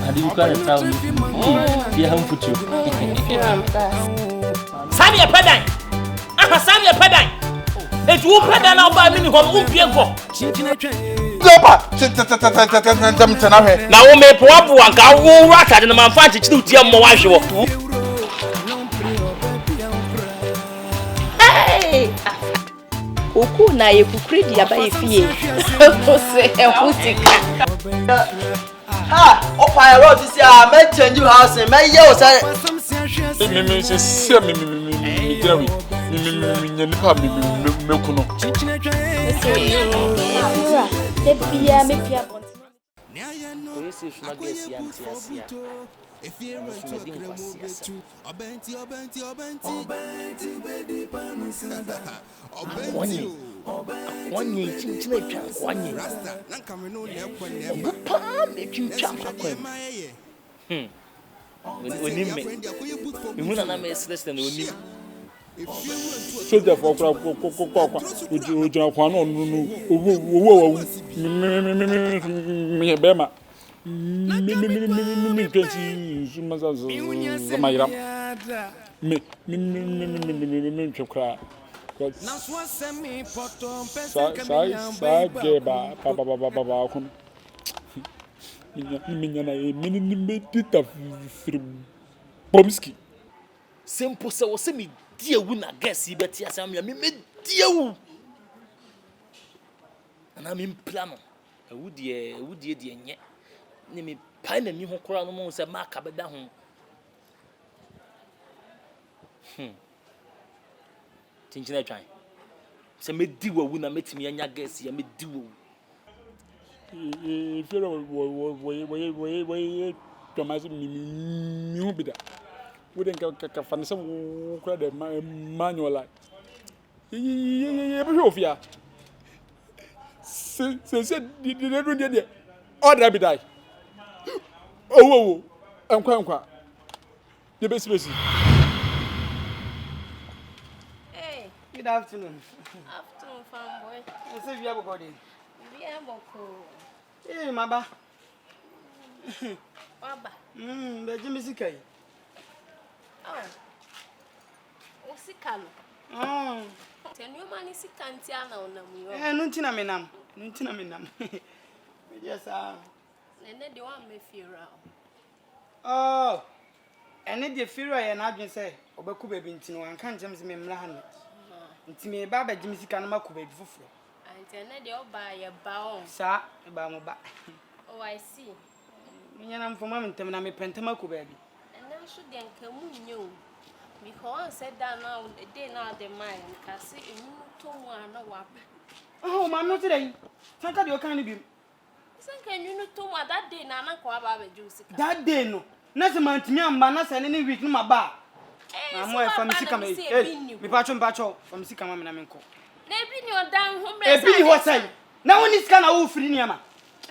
Adi you can't tell me. You haven't put you. Sammy a pedan. Sammy a pedan. It will pedan out by me from Umpiego. Now, we may pour up one cow, rat and a man fight to tell more. Hey! Oku na ye kukredi aba ye fie. O se e hutika. Opa ya road this year, me change you house, me ye o say. Me se me Jerry. Me nipa me kuno. De bia me pia bon. We say should not get siantia. If you are to Simple so se me dia wu na guess yi beti asam me dia wu ana me plano ewu die de nye ne me pa na mi ho kora no mo se ma ka beda ho tinchina twan se me di wu na metimi anya guess ya me di wu Fero wo Thomas mi hu bida wouldn't ka fan some kura de manual ye be hofia se di do de order be die oh enkwa ye be space. Hey, Good afternoon. afternoon farm boy. You say you have a body. We are boko. Hey, maba. Baba. The Jimmy Sikai. Oh. Usikalo. Ten you man is kantiana on namu. Eh, nuntina menam. Yes, Nene de one me fear out. Oh. And the fear I and I say, Obaku baby intino and can't James me mlahan. Intime baba Jimmy Sikanama kube before. And then they all buy a bow. Sir, about my back. Oh, I see. I'm for mamma and me pentamaku baby. And now should then come you. Because I said that now the day now the mind can see a new tomorrow no wap. Oh, my not today. Thank God you can't be. Can you know tomorrow that day Nana Quaba juicy? That day no. Nothing man to me and manas and any week no my bar. I'm away from Sikama. Me patron from Sikama and Amenco. Maybe you're down home. A billy was saying. Now when it's kind of free Niama.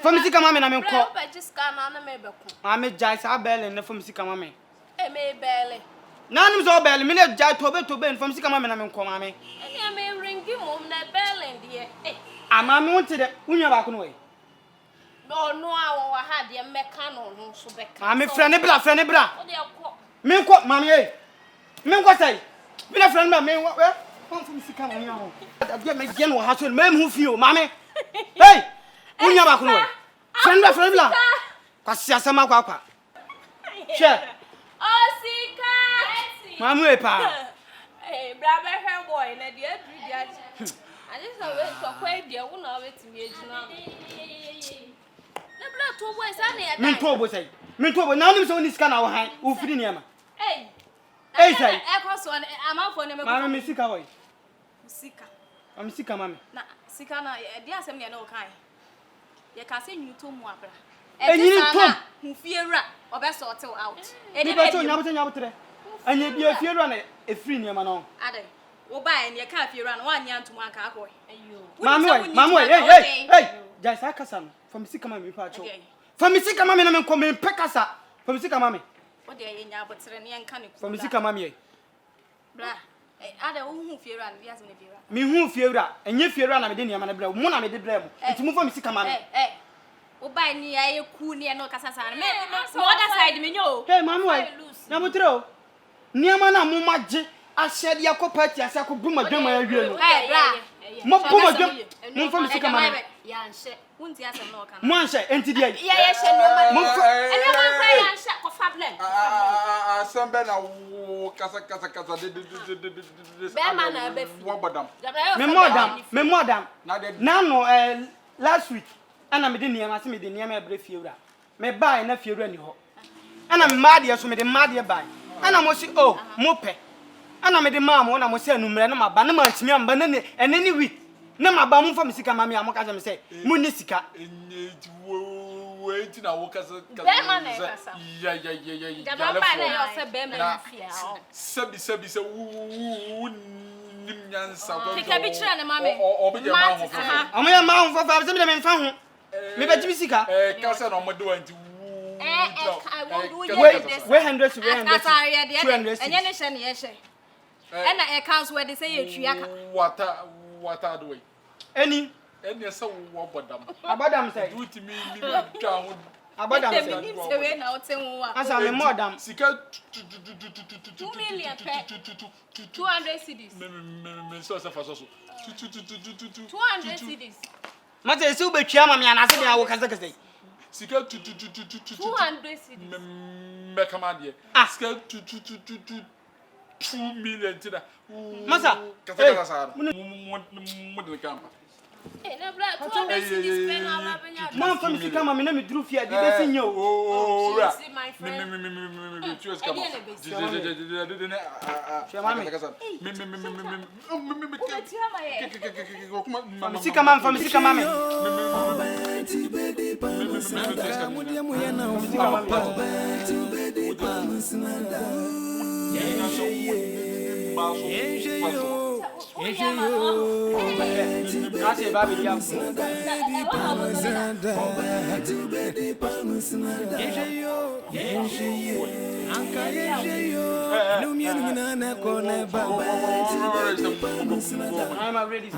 From Sikama and Amenco. I just can't on a maybe. I made Jais Abel and from Sikama. I may barely. None is all bell, minute Jai to Ben from Sikama and Amenco. And I may ring you home that bell and dear. I'm wanted it when you're back away. No, I had your mechano, so I'm a friend, bra. Me what, mammy? Me what say? Be a friend, me what? From Sikama. I get my general house with men who feel, mammy. Hey, when you're back away. Friend, bla. Passasama Quaka. Sure. Oh, Sika! Mamma, pa. Hey, brother, her boy, and the other. I just went to a quite dear one of it to me. The blood two boys, and Minto, now you saw this kind of high, who free Niama. Hey, say, I'm out for them. Mamma, Miss Sika. Sika. I'm Sika, mamma. Sikana, dear, some no kind. You can see you to more. And you need to who fear or best or two out. You got to know today. And you be a fear on a free Niamano. Ade, we'll buy and you can't fear on 1 year to one car boy. Mamma, hey, Jasakasan from Sikama, me patch. From Sikama, and come in Pecasa from Sikamami. What they in your but and can from Sikamami. Blah. Ada who fear and yes, me who fear and you fear and I didn't have a blame. One I made the blame. It's move from Sikama. Hey, Oba ni aye ku ni no kasa sa me no other side me nyo. Hey mama why? Na butro. Niama na mo magye ahyade yakọ party ase akọ buma dwama ya wie no. Hey bra. Mo buma dwam. Mo fa misika ma. Ya nche. Wunti asem no ka. Mo anhye enti dia. Ya ye hye no ma. Mo fa ene ma fa ya nche ko problem. Asamba na kasa Be ma na be fi. Wabadam. Me modam. Na no last week ana me de niam ase me de niam e bre fiewura. Me buy na fiewura ni ho. Ana me maade so me de maade buy. Ana mo si oh mo pe. Ana me de maam na mo se anumre na maba na mantimi amba na ne eneni week. Na maba mo fa me sika mama mo ka se me se mo ni sika. Wait na wokasa Be ma na kasa. Ya. Jaba ba na yo se be ma na fia. Sabi se nim nyansa ko. Kika bi kira na mama. Obi je ma ho. Omoya ma ho fa se me de me mfa ho. Me ba jimi sika. Kasa na mo de wanti. We 100 to 200. Enye ne hye ne ye hye. Ena e council we dey say ye twa ka. Wata do we. Eni Esa wo bodam. abadam say. Do it me twa ho. Abadam say. Nim se we na otenwo wa. Asa me modam. Sika 2 million per 200 cedis. Me so fa so. 200 cedis. Mate ese ubetwa ma me anase me awo kasa kasa. Sika 200 cedis. Me kamade. Sika 2 million tida. Masa. Kasa sa. Mo de kampa. Na bra 200 cedis pe na bra benya. Mo fa me sika ma me na me duru fia de be sinyo. Oh, right. My friend. Me tuas kama. Sika ma fa me sika ma me. Ase baby dia. I'm already.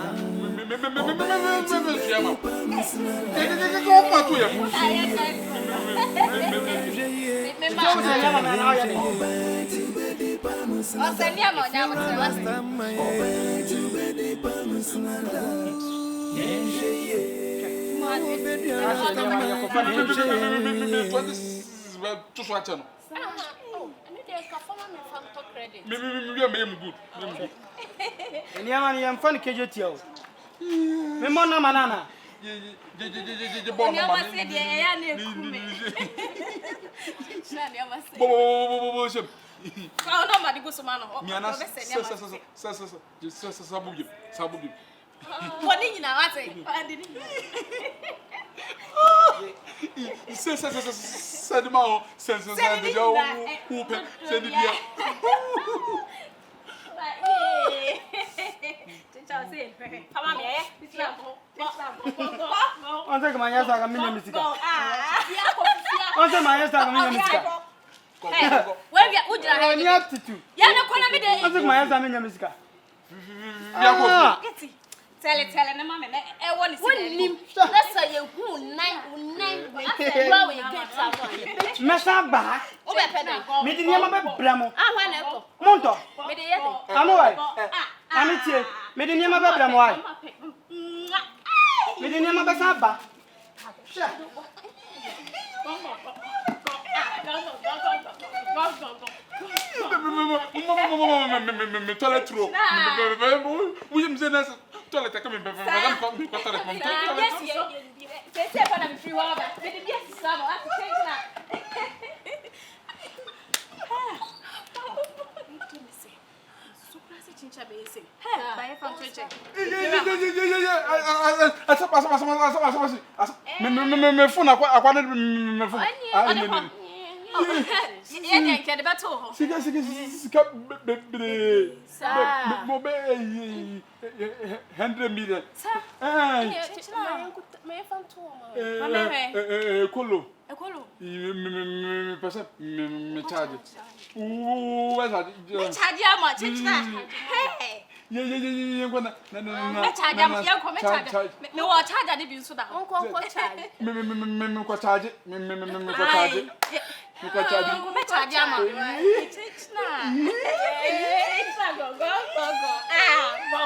Tell na mama e woni nim let's say you nine why we get someone Mesa ba o be pe na me di niam be bramo ahwa na to monto me de yete amo wai amitie me di niam be bramo wai me di niam be sa ba sha me toilet trop oui me zenas toilet comme madame comme toilet mon toilet c'est pas na free wa ba me de yes sa ba change na chincha be say ba e fan cheche me phone akwa me phone yeah can the battle sika be mo be 100 million me fan to ma kolo ekolo me pesa me charge charge how much hey Ye ngwana. Me charge am ye ko me charge. Me wo charge de bi nso da. Onko charge. Me ko charge. Me ko charge. Me ko charge. Me charge am. Chechna. Go. Ah, go.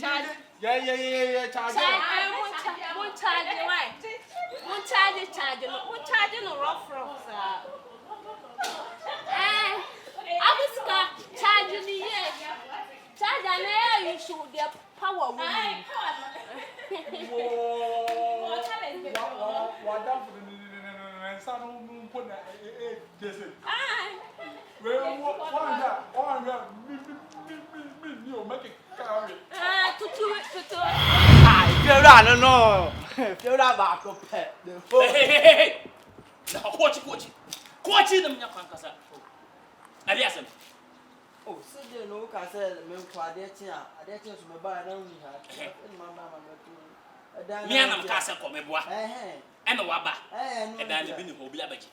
Charge. Yeah, charge. Charge no rough, sir. Abiska charge me here. Charge and air you should their power woman. What done for the son who put that? Jason. You make it carry. Tutu. No. Feel that back up. Hey. Now, coach them, Yankasa. Aliasem. Oh, so they know Cassell, Milquadetia. I did just my buy only had. Me and I'm Casa Comebois. And a waba. And I live in Obiabaji.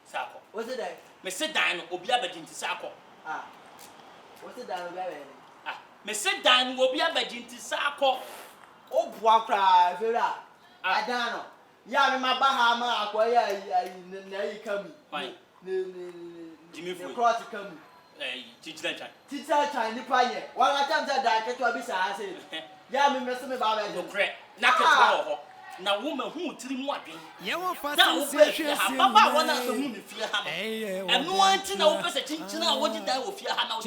Sako. What's it that? Me sit down, Obiabajin to Sako. Ah. What's it that? Ah, me sit down, Obiabajin to Sako. Oh, Boakra, Vera. I don't know. Yeah, my Bahama, acquire you come. Fine. Jimmy cross come. Teacher Tiny pie. One attempt at that, I said. Yeah, me messing about it. Correct. Not na woman who three more drink. Now, Papa, one of the women fear hammer. And no one to know person, Chinchina, what did I will fear hammer?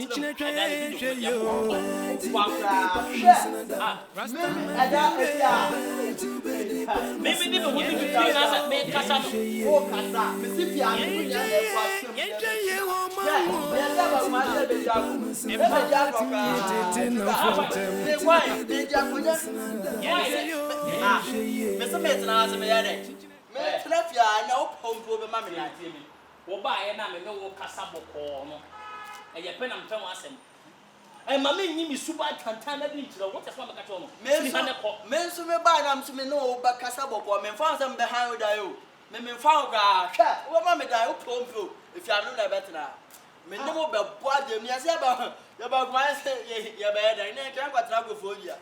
Maybe never would be us at me, Cassandra. Oh, Cassa, Mississippi, Mr. Mason, I was a man. Mr. No home for mammy. Or buy and I know Cassabo corner. And your pen and Thomas. And mammy, you mean super Tantana into the water from a catono. Men so me buy them to me know but Cassabo or men found them behind with you. Men found God. What mammy die up home for if you are not better now. Men no more about what them, yes, about my say, you're bad, and I can't quite travel for you.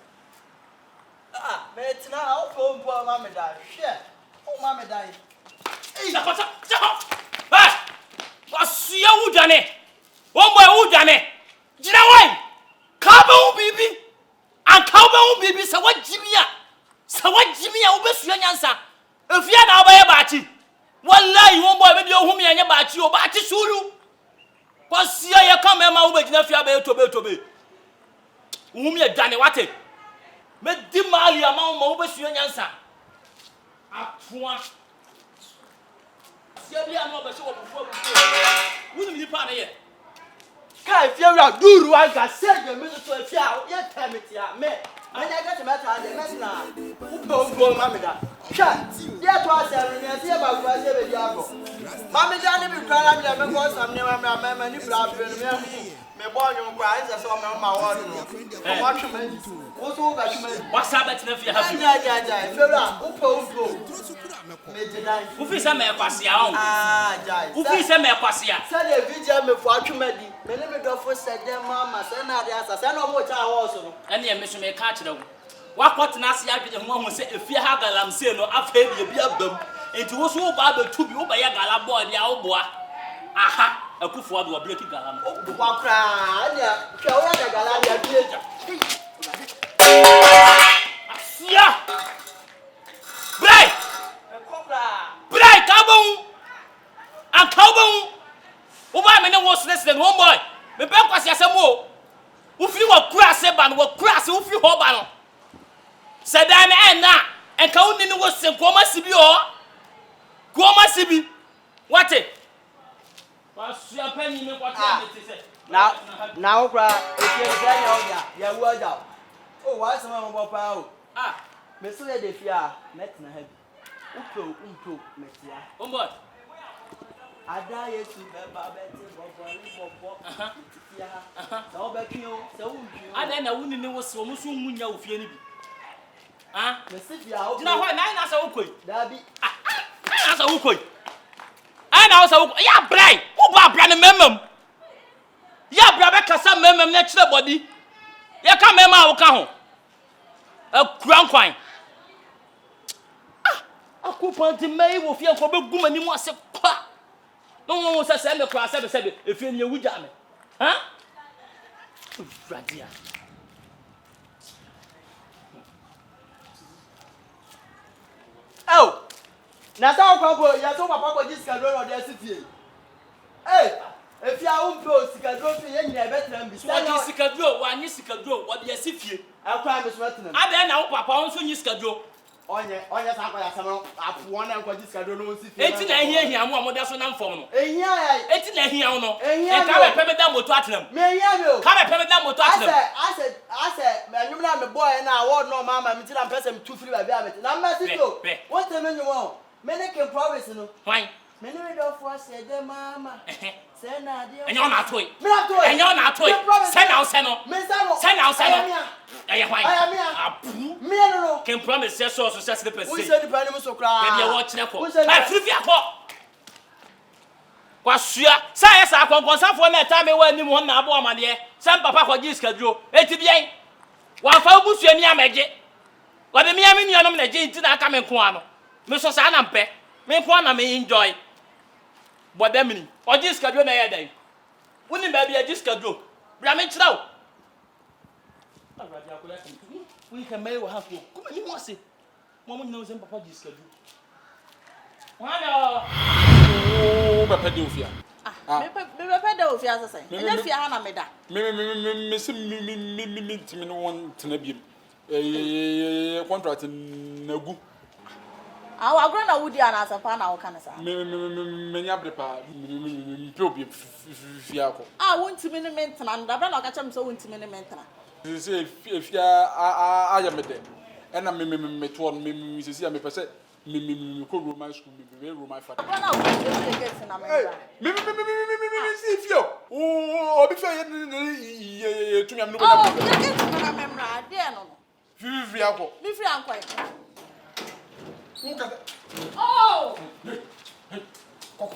Ah, but now, poor mammy died. Shit. Oh, mammy died. What's your Udane? One boy Udane. Do you know why? Cabo baby and Cabo baby. So what Jimmy? So what Jimmy? I will be your answer. If you are now by a batty, one lie, one boy with your home and your batty or batty suru. What's your come and my way if you are to be? Whom you done what it? Me di mali ama mo be suo nyansa atoa sia bia no be se wo bufu wuni ni pa na ye kai fiera duru anga sege me so afia ye tamitia me anya ga temata de me na upo mami da sha ye to asere ni ase ba gwa se be di ago mami da ni bi kwara mi me ko sam ne ma ni bra be no me boy yon kwa nza so me ma wo no o ma twema wo so ba twema wasa bet na fi ha ja fiera upo me deny ufi se me kwase a on jai ufi se me kwase a se de video me fo atwema di me ne me do fo se de mama se na de asa se no mo cha ho so no ene me so me ka kire wo wakot na ase adwede ho ho se efie ha galam se no afa bi bi abam enti wo so wo ba ba tu bi wo ba ya gala boy dia wo boa aha akufo ado break galam wa kra nya hwe wo ya gala dia bieja asia brai brai kabon an kabon wo ba me ne wo snes no boy me be kwase asem o wo fi wo kura se ba no wo kura se wo fi ho ba no sedan na en ka woni ni wo se koma sibi o koma sibi wate wasia pani me kwate me te se na wo kra efie se ya oja ya wo oja o wa se ma mo pa o me so ye de fia net na ha umpo metia boy ada yesu be ba be ti bobo ni bobo fia so wo be twi o so wo twi o ada na woni ni wo se wo so munya wo fie ni bi me se fia o dina ho na sa wo koi da bi na sa wo koi Why now so ya brai. Who ba bra ne memem? Ya bra be kasa memem na kire body. Ya ka mema wo ka ho. Akuran kwan. Akupanti mai wo fie ko be gumani mu ase kwa. No one say me kwa say efie ne wugya me. Huh? Radia. Oh. Na sa kwa bo ya so papa ko jiska do de asifie. If you are pro sikadro fi ye nyina betra mbi. So what sikadro, wa nyi sikadro, wa de asifie. Akwa me so metna. Ade na wo papa won so nyi sikadro. Onye sa kwa ya samro apo na kwa jiska do no sifie. Enti na hia mo amoda so na mfom no. Ehia ya. Enti na hia wo no. E ka be peme da moto atram. Me ehia me o. Ka be peme da moto atram. Ase me nyum na me boy na award no mama me ti na pese me 2 free ba bia me. Na ma sifio. What me nyum o. Me ne ke promise no. Why? Me ne do for say de mama. Say na de. Enyo na toy. Me na toy. Enyo na toy. Say na o say no. Me say no. Say na o say no. Aye why? Apu. Me no. Can promise say so say the person. We say the person so cry. Get your watch na ko. Ai free akọ. Kwa sua. Say yes akonkonsafo na eta me wa nim ho na abo amade. Say papa ko gi schedule. Eti bien. Wa fa busu ani amege. Wa de me ami nuanom na je nti na aka me ko ano. Me so sa na mpe. Me ko na me enjoy. Bodamini. Oji schedule na ye dan. Woni ba bia ji schedule. Bra me kira wo. Awurade akola kan. We can make we have to. Come ni mo ase. Mo mo nyina wo papa ji schedule. Wana. Oh, papa de ofia. Me papa de ofia sasa. Ina fia ha na me da. Me se me timi no won tena biem. Contract na gu. Awo agro na wudi ana asafa na wo kana sa. Me nya brepa me probi fia ko. Wontimi ne mentena nda bra na ka chem so wontimi ne mentena. Se fia aya me de. Ena me to me se sia me pese me ko Roman school me Roman father. Bra na wo get na me bra. Me si fio. Obi fia ye tumi am no go. Oh, you get na me bra de no. Fia ko. Me free ankwai. Oh! Go.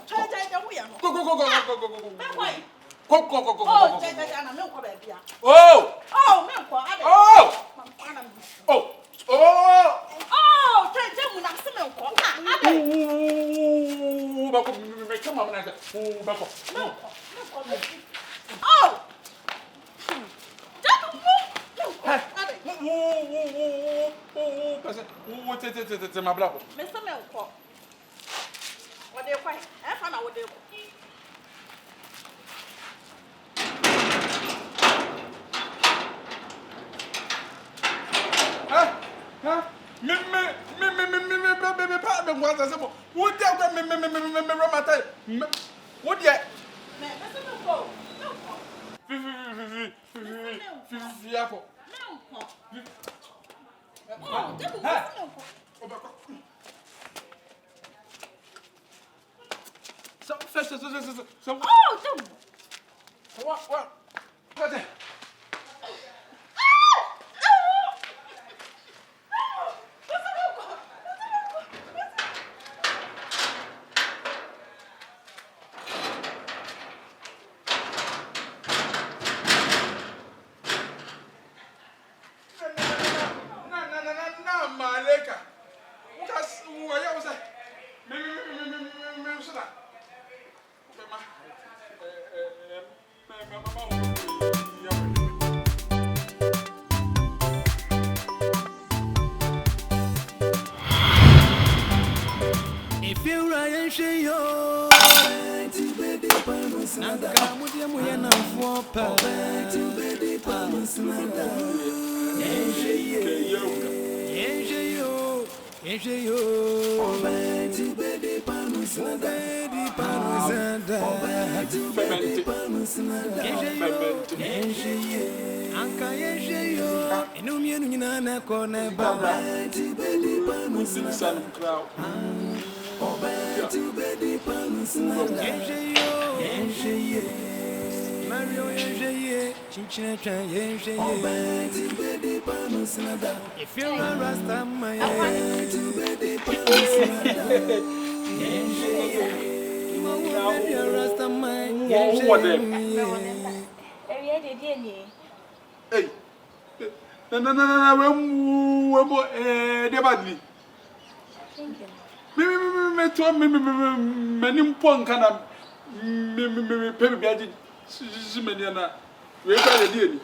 If you're a Rasta, my What them? Hey. No, they badly. Me to me many pon kana me pay me aji simeniana we ka le die ni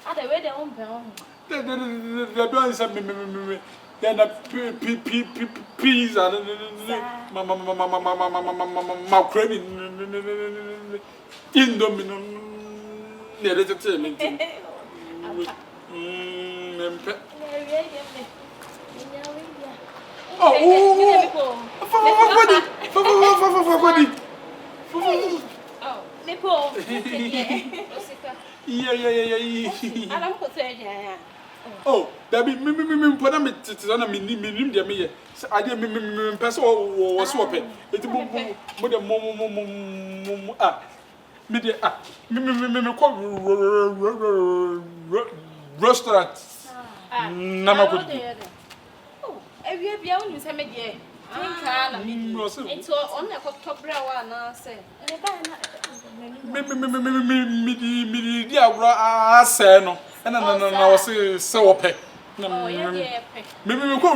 Ada we de on pe on. The don't say me then peas and macaroni indomie ne le tete me Oh, oh, that be me put me tizana me dia me I dey me person was swap it mo de mo me dey me call restaurant na ma ko Every bia wonu se me de tinka na me ento on na ko bra wa na se me di agro ase no na wo se wo pe oh ya de pe me ko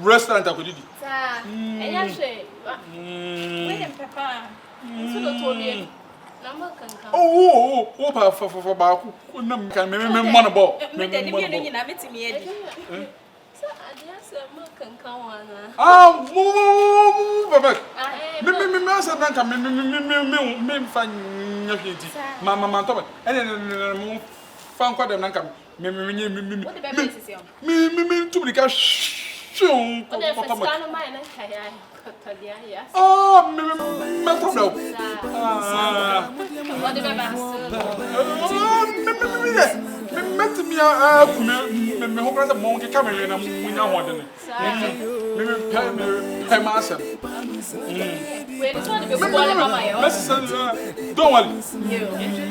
restaurant akodidi sa eya hwe we dem papa nso do to bi na ma kankan oh pa fa ba ku na kan me mo no bo me de ni bi no nyina metimi edi sa adia se ma kankan wana baba me asa na kan me fa nya hwedi mama to ba ene mo fa nkwa dem na kan me tubrika shun ko de fa skano mai na kaya kotodia ya me to do what the baba met me me ho prasa mon ke kamera na munya ho de me masa we the one be bole mama yo don't worry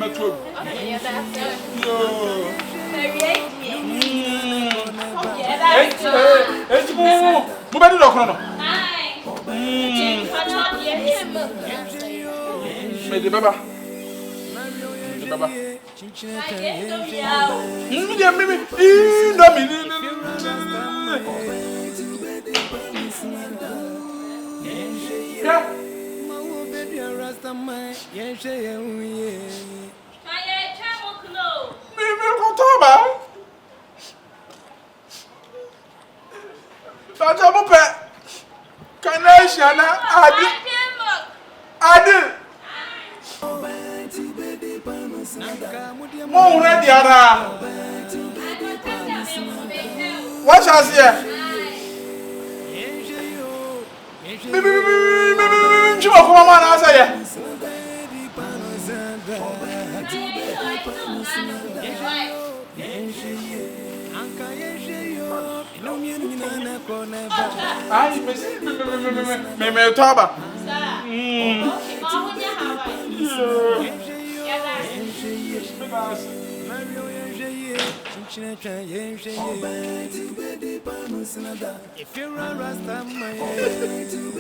me to okay yeah that's yo mo ba di do kono no me de baba Mo ready ara. What shall see? Chimo ko mama na say ya. Ai, me toba. If you're a Rasta man,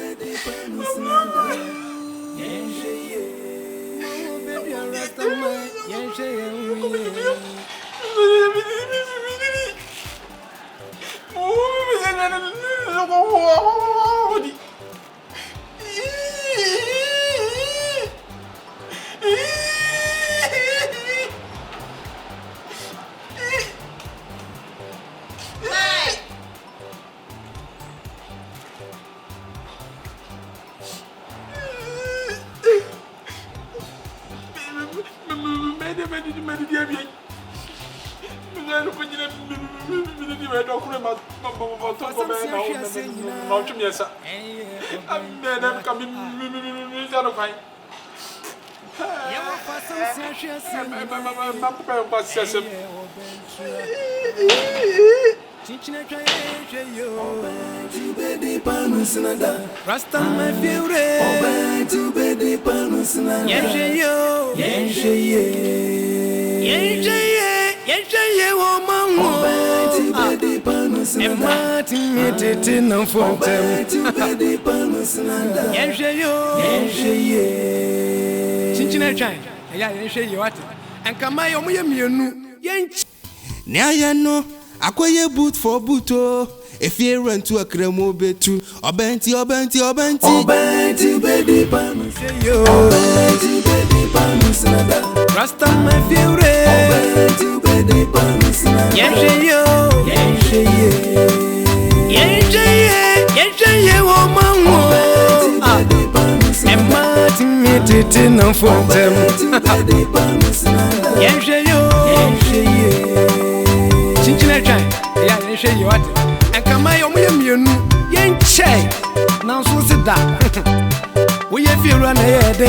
Rasta my favorite. Yenje ye, woman. Martin made no fountain. Chinchina Chine, I share you what, and come my own yanch. Nyano, acquire boot for booto. If you run to a cremo bit too, or benty, baby, Rasta, my favorite, no for them. Chinchina Chai, yeah, share you what, and come my own yan chay. Now, so sit down. We have you run ahead,